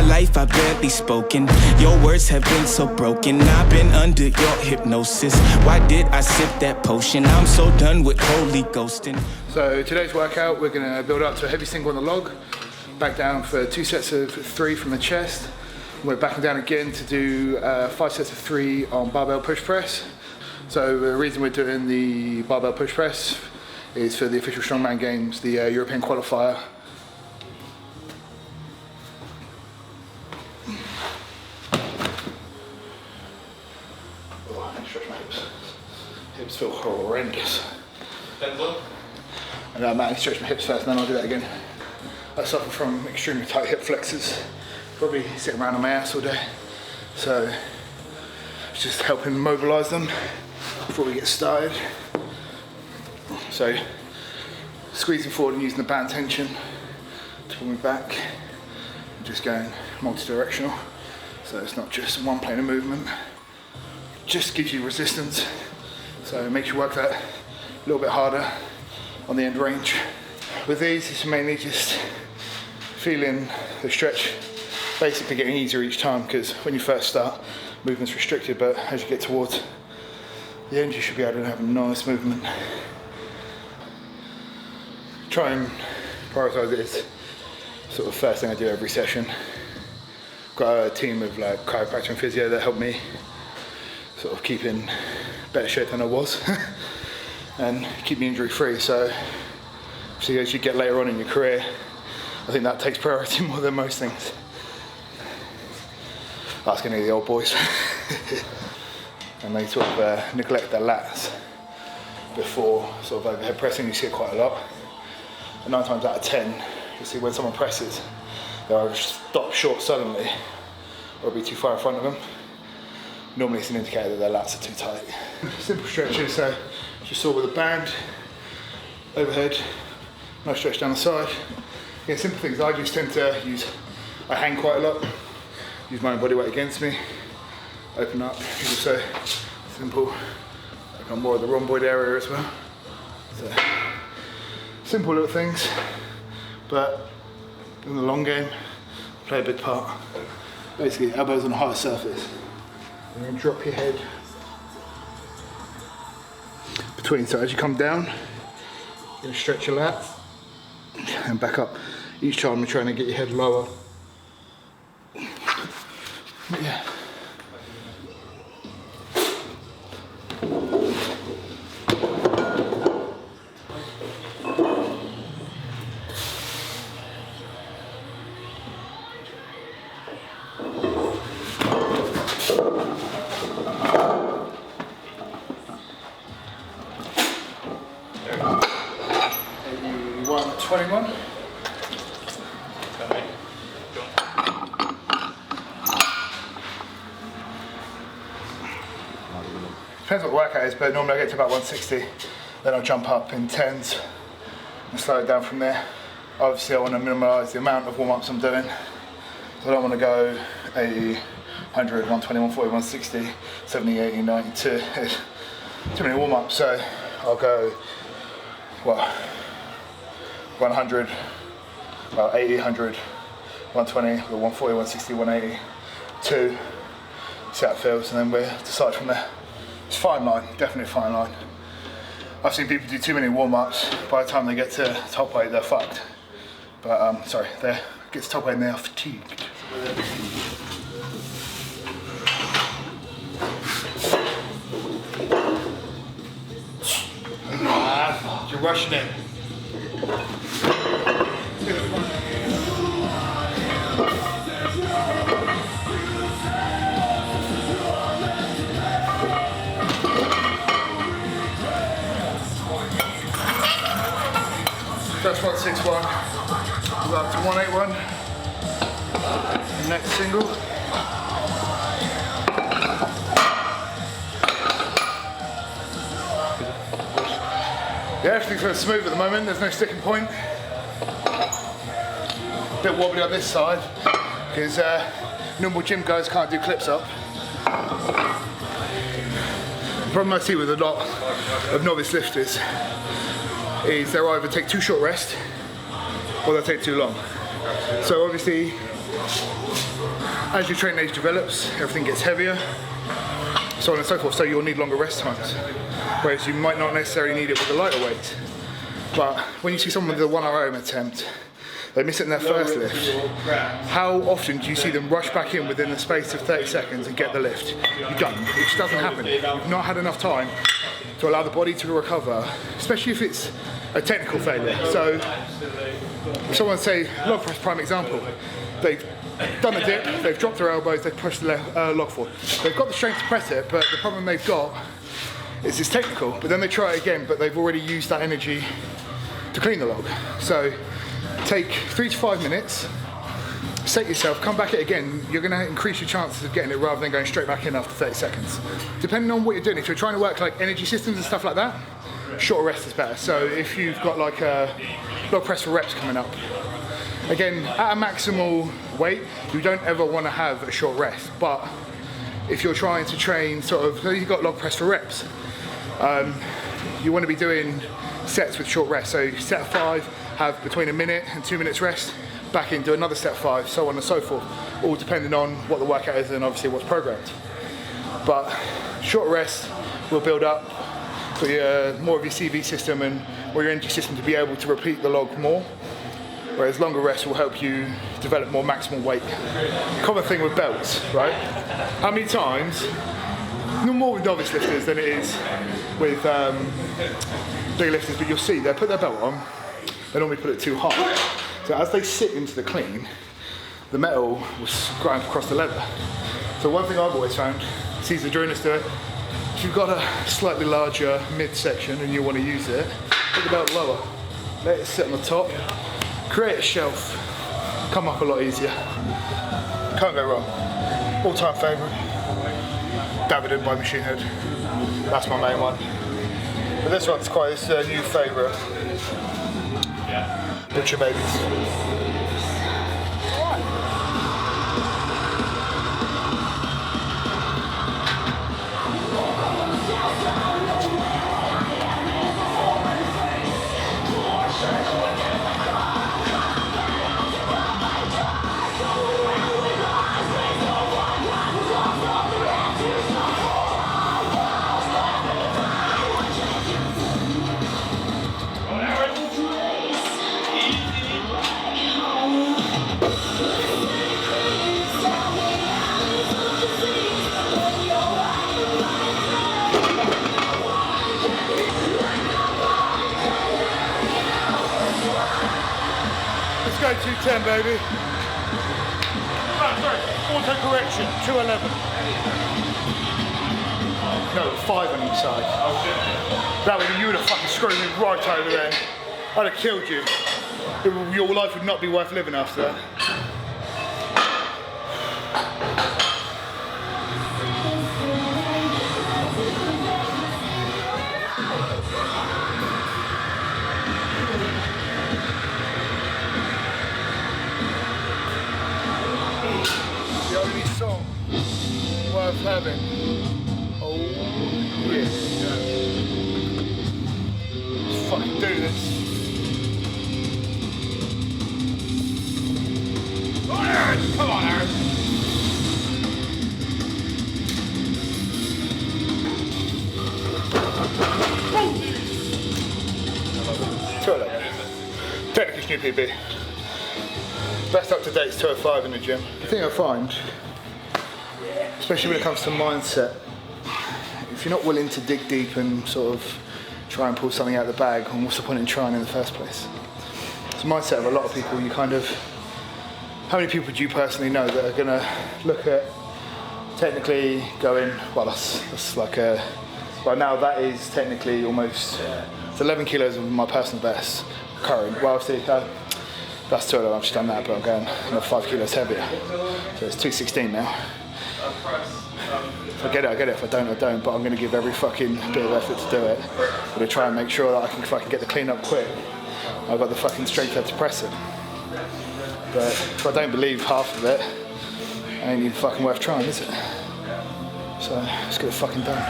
life I've barely spoken. Your words have been so broken. I've been under your hypnosis. Why did I sip that potion? I'm so done with holy ghosting. So today's workout, we're going to build up to a heavy single on the log, back down for 2 sets of 3 from the chest. We're backing down again to do 5 sets of 3 on barbell push press. So the reason we're doing the barbell push press is for the official Strongman Games, the European qualifier. Oh, I need to stretch my hips. Hips feel horrendous. And I might stretch my hips first, and then I'll do that again. I suffer from extremely tight hip flexors. Probably sitting around on my ass all day. So it's just helping mobilise them before we get started. So squeezing forward and using the band tension to pull me back. And just going multi-directional. So it's not just one plane of movement. Just gives you resistance. So it makes you work that a little bit harder on the end range. With these, it's mainly just feeling the stretch basically getting easier each time, because when you first start, movement's restricted, but as you get towards the end, you should be able to have a nice movement. Try and prioritise it as sort of first thing I do every session. Got a team of like chiropractor and physio that help me sort of keep in better shape than I was and keep me injury free. So as you get later on in your career, I think that takes priority more than most things. Asking any of the old boys. And they sort of neglect their lats before sort of overhead pressing. You see it quite a lot. And 9 times out of 10, you'll see when someone presses, they'll either stop short suddenly or be too far in front of them. Normally it's an indicator that their lats are too tight. Simple stretches, so just saw with a band, overhead, nice stretch down the side. Again, simple things. I just tend to I hang quite a lot, use my own body weight against me, open up, also simple, work on more of the rhomboid area as well. So, simple little things, but in the long game, play a big part. Basically, elbows on a higher surface. And then drop your head between. So as you come down, you're going to stretch your lat and back up. Each time you're trying to get your head lower. Yeah. Maybe 21. Depends what the workout is, but normally I get to about 160, then I'll jump up in 10s and slow it down from there. Obviously I want to minimise the amount of warm-ups I'm doing, so I don't want to go 80, 100, 120, 140, 160, 70, 80, 90, too many warm-ups, so I'll go, 100, about 80, 100, 120, 140, 160, 180, 2, see how it feels, and then we'll decide from there. It's a fine line, definitely a fine line. I've seen people do too many warm-ups, by the time they get to top weight they're fucked. But they get to top weight and they are fatigued. You're rushing it. That's 161. Go up to 181. Next single. Yeah, everything's very smooth at the moment. There's no sticking point. A bit wobbly on this side because normal gym guys can't do clips up. The problem I see with a lot of novice lifters is they'll either take too short rest or they'll take too long. So obviously As your training age develops, everything gets heavier, so on and so forth, so you'll need longer rest times. Whereas you might not necessarily need it with the lighter weight. But when you see someone with a 1 RM attempt, they miss it in their first lift. How often do you see them rush back in within the space of 30 seconds and get the lift? You don't. It just doesn't happen. You've not had enough time to allow the body to recover, especially if it's a technical failure. So, if someone say, log press, prime example, they've done a dip, they've dropped their elbows, they've pushed the log forward. They've got the strength to press it, but the problem they've got is it's technical, but then they try it again, but they've already used that energy to clean the log. So take 3 to 5 minutes, set yourself, come back at it again, you're gonna increase your chances of getting it rather than going straight back in after 30 seconds. Depending on what you're doing, if you're trying to work like energy systems and stuff like that, shorter rest is better. So if you've got like a log press for reps coming up, again, at a maximal weight, you don't ever wanna have a short rest, but if you're trying to train sort of, so you've got log press for reps, you wanna be doing sets with short rest. So set of 5, have between 1 minute and 2 minutes rest, back in, do another set of 5, so on and so forth, all depending on what the workout is and obviously what's programmed. But short rest will build up for your, more of your CV system and more your energy system to be able to repeat the log more, whereas longer rest will help you develop more maximal weight. Common thing with belts, right? How many times, no more with novice lifters than it is with bigger lifters, but you'll see they put their belt on, they normally put it too high. So as they sit into the clean, the metal will grind across the leather. So one thing I've always found, sees the joiners do it, if you've got a slightly larger midsection and you want to use it, put the belt lower, let it sit on the top, create a shelf, come up a lot easier. Can't go wrong. All-time favourite, David by Machine Head. That's my main one. But this one's quite a new favourite. Butcher Babies. Go 210, baby. Oh, sorry, auto correction, 211. No, 5 on each side. Oh shit. That way you would have fucking screwed me right over there. I'd have killed you. Your life would not be worth living after that. The only song worth having. Oh yeah. Let's fucking do this. Come on, Aaron! Come on, Aaron! Technically new PB. Best up to date is 205 in the gym. The thing I find, especially when it comes to mindset, if you're not willing to dig deep and sort of try and pull something out of the bag, then what's the point in trying in the first place? It's the mindset of a lot of people. You kind of, how many people do you personally know that are gonna look at technically going, well that's like a, right now that is technically almost, it's 11 kilos of my personal best current. Well, obviously, that's 2 I've just done that, but I'm going another 5 kilos heavier. So it's 216 now. If I get it, if I don't, I don't, but I'm going to give every fucking bit of effort to do it. I'm going to try and make sure that I can fucking get the clean up quick. I've got the fucking strength there to press it. But if I don't believe half of it, it ain't even fucking worth trying, is it? So let's get it fucking done.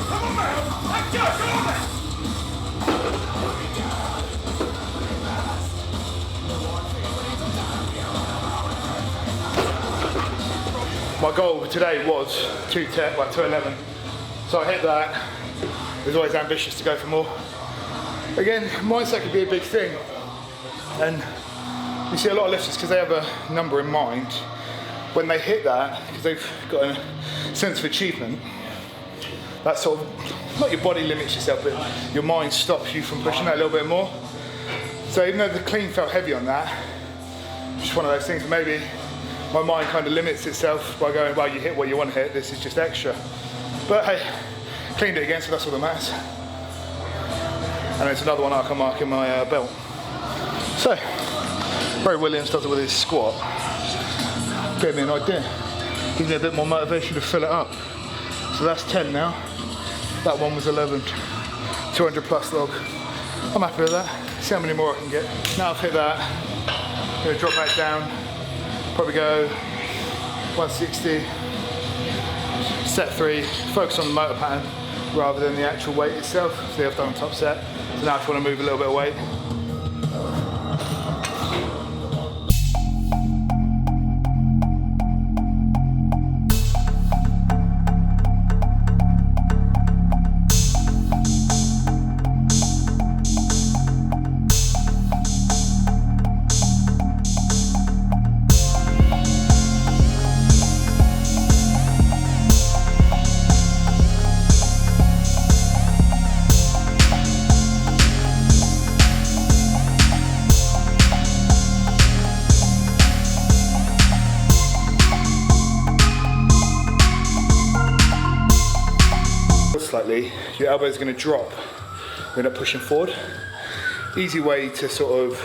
Come on, man! Let's go! Come on, man! My goal today was 210, like 211. So I hit that. It was always ambitious to go for more. Again, mindset could be a big thing. And you see a lot of lifters, because they have a number in mind, when they hit that, because they've got a sense of achievement, that sort of, not your body limits yourself, but your mind stops you from pushing that a little bit more. So even though the clean felt heavy on that, it's just one of those things where maybe my mind kind of limits itself by going, well, you hit what you want to hit, this is just extra. But hey, cleaned it again, so that's all that matters. And it's another one I can mark in my belt. So, Ray Williams does it with his squat. Gave me an idea. Gives me a bit more motivation to fill it up. So that's 10 now. That one was 11. 200 plus log. I'm happy with that. See how many more I can get. Now I've hit that. I'm going to drop back down. Probably go 160. Set 3. Focus on the motor pattern rather than the actual weight itself. See, I've done top set. So now I just want to move a little bit of weight. Slightly, your elbow is going to drop. You're not pushing forward. Easy way to sort of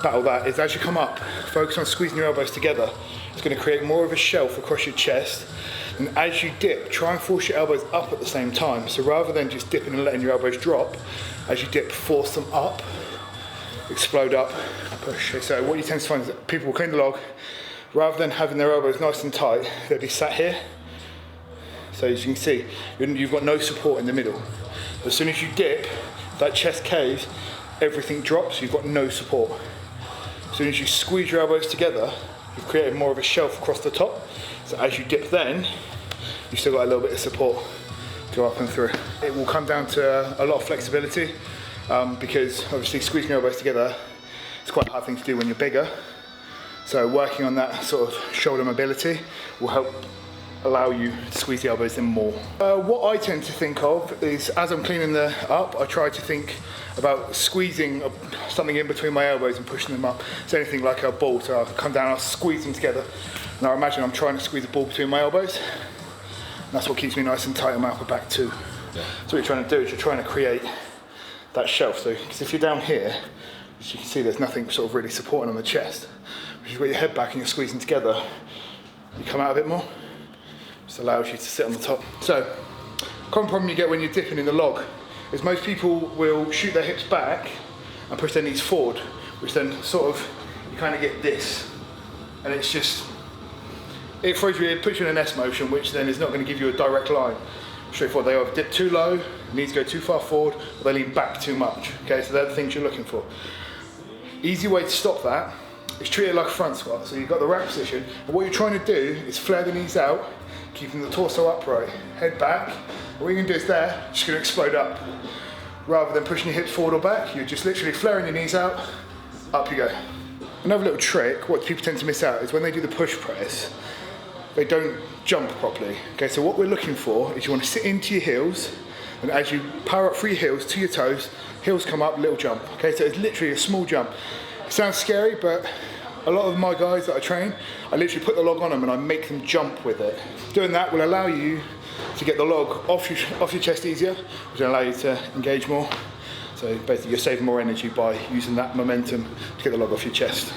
battle that is as you come up, focus on squeezing your elbows together. It's going to create more of a shelf across your chest. And as you dip, try and force your elbows up at the same time. So rather than just dipping and letting your elbows drop, as you dip, force them up, explode up, push. So what you tend to find is that people will clean the log, rather than having their elbows nice and tight, they'll be sat here. So as you can see, you've got no support in the middle. As soon as you dip, that chest caves, everything drops, you've got no support. As soon as you squeeze your elbows together, you've created more of a shelf across the top. So as you dip then, you've still got a little bit of support to go up and through. It will come down to a lot of flexibility because obviously squeezing your elbows together is quite a hard thing to do when you're bigger. So working on that sort of shoulder mobility will help allow you to squeeze the elbows in more. What I tend to think of is, as I'm cleaning up, I try to think about squeezing something in between my elbows and pushing them up. So anything like a ball, so I'll come down, I'll squeeze them together. Now imagine I'm trying to squeeze a ball between my elbows. And that's what keeps me nice and tight on my upper back too. Yeah. So what you're trying to do is you're trying to create that shelf. So, because if you're down here, as you can see, there's nothing sort of really supporting on the chest. If you've got your head back and you're squeezing together, you come out a bit more. Just allows you to sit on the top. So, common problem you get when you're dipping in the log is most people will shoot their hips back and push their knees forward, which then sort of, you kind of get this. And it's just, it throws you, it puts you in an S motion, which then is not going to give you a direct line. Straightforward, they either dip too low, knees go too far forward, or they lean back too much. Okay, so they're the things you're looking for. Easy way to stop that is treat it like a front squat. So you've got the rack position, and what you're trying to do is flare the knees out, keeping the torso upright, head back. What you're going to do is there, just going to explode up. Rather than pushing your hips forward or back, you're just literally flaring your knees out, up you go. Another little trick, what people tend to miss out is when they do the push press, they don't jump properly. Okay, so what we're looking for is you want to sit into your heels, and as you power up through your heels to your toes, heels come up, little jump. Okay, so it's literally a small jump. It sounds scary, but a lot of my guys that I train, I literally put the log on them and I make them jump with it. Doing that will allow you to get the log off your chest easier, which will allow you to engage more. So basically you're saving more energy by using that momentum to get the log off your chest.